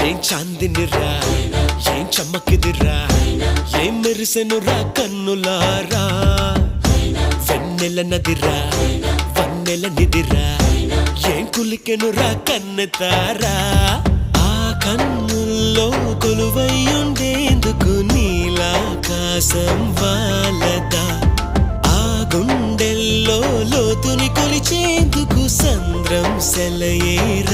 ఏం చాందినిరా ఏం చమ్మకిదిరా ఏం మెరిసెనురా కన్నులారా వెన్నెల నదిరా వన్నెల నిదిరా ఏం కులికెనురా కన్నెతారా ఆ కన్నుల్లో కొలువయ్యుండేందుకు నీలాకాశం వాలదా ఆ గుండెల్లో లోతుని కొలిచేందుకు సంద్రం సెలయేరైందిరా